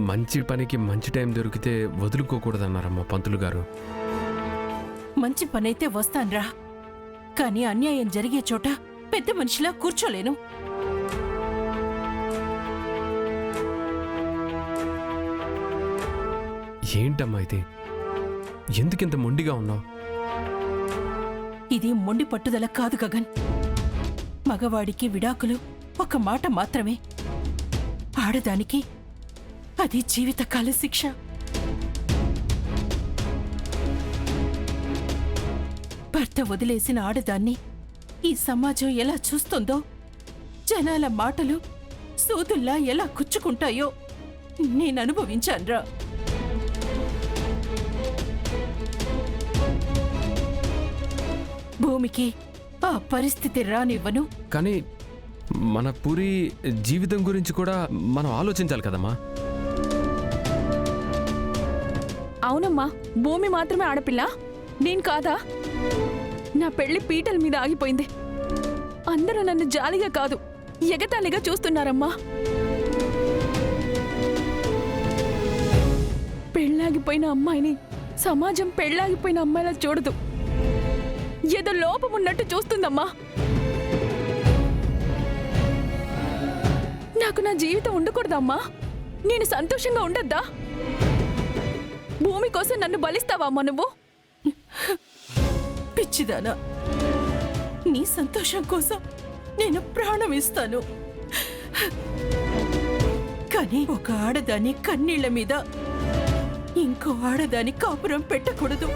మంచి పనికి మంచి టైం దొరికితే వదులుకోకూడదన్నారమ్మా పంతులు గారు. మంచి పనైతే వస్తాన్రా, కానీ అన్యాయం జరిగే చోట పెద్ద మనిషిలా కూర్చోలేను. ఏంటమ్మా ఇది? ఎందుకింత మొండిగా ఉన్నావు? ఇది మొండి పట్టుదల కాదు గగన్. మగవాడికి విడాకులు ఒక మాట మాత్రమే, ఆడదానికి అది జీవితకాల శిక్ష. భర్త వదిలేసిన ఆడదాన్ని ఈ సమాజం ఎలా చూస్తుందో, జనాల మాటలు సూదుల్లా ఎలా కుచ్చుకుంటాయో నేను అనుభవించాన్రా. భూమికి ఆ పరిస్థితి రానివ్వను. కానీ మన పూరి జీవితం గురించి కూడా మనం ఆలోచించాలి కదమ్మా. అవునమ్మా, భూమి మాత్రమే ఆడపిల్ల, నేను కాదా? నా పెళ్లి పీటల మీద ఆగిపోయింది. అందరూ నన్ను జాలిగా కాదు, ఎగతాళిగా చూస్తున్నారమ్మా. పెళ్ళాగిపోయిన అమ్మాయిని సమాజం పెళ్ళాగిపోయిన అమ్మాయిలా చూడదు, ఏదో లోపం ఉన్నట్టు చూస్తుందమ్మా. నాకు నా జీవితం ఉండకూడదమ్మా? నేను సంతోషంగా ఉండొద్దా? భూమి కోసం నన్ను బలిస్తావమ్మా నువ్వు? పిచ్చిదానా, నీ సంతోషం కోసం నేను ప్రాణం ఇస్తాను. కానీ ఒక ఆడదాని కన్నీళ్ల మీద ఇంకో ఆడదాని కాపురం పెట్టకూడదు.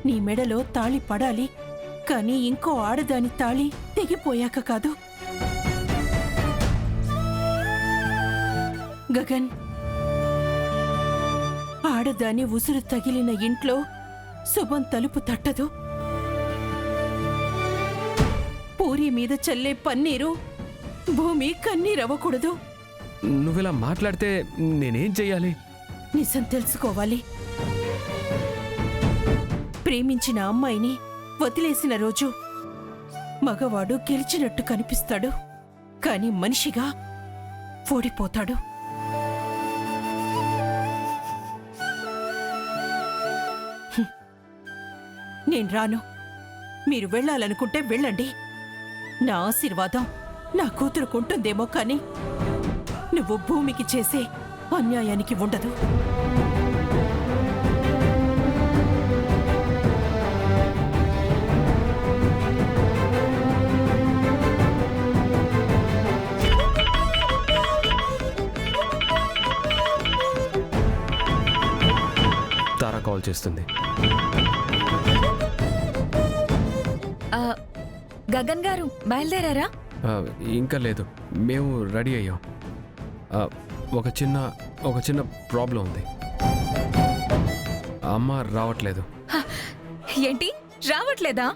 నీ మెడలో తాళి పడాలి, కానీ ఇంకో ఆడదాని తాళి తెగిపోయాక కాదు. గగన్, ఆడదాని ఉసురు తగిలిన ఇంట్లో శుభం తలుపు తట్టదు. పూరి మీద చల్లే పన్నీరు భూమి కన్నీరవ్వకూడదు. నువ్విలా మాట్లాడితే నేనేం చెయ్యాలి? నిజం తెలుసుకోవాలి. ప్రేమించిన అమ్మాయిని వదిలేసిన రోజు మగవాడు గెలిచినట్టు కనిపిస్తాడు, కాని మనిషిగా ఓడిపోతాడు. నేను రాను. మీరు వెళ్ళాలనుకుంటే వెళ్ళండి. నా ఆశీర్వాదం నా కూతురుకుంటుందేమో కానీ నువ్వు భూమికి చేసే అన్యాయానికి ఉండదు. తారా కాల్ చేస్తుంది. గగన్ గారు బయలుదేరారా? ఇంకా లేదు, మేము రెడీ అయ్యాం. ఒక చిన్న ప్రాబ్లం ఉంది. అమ్మ రావట్లేదు. ఏంటి రావట్లేదా?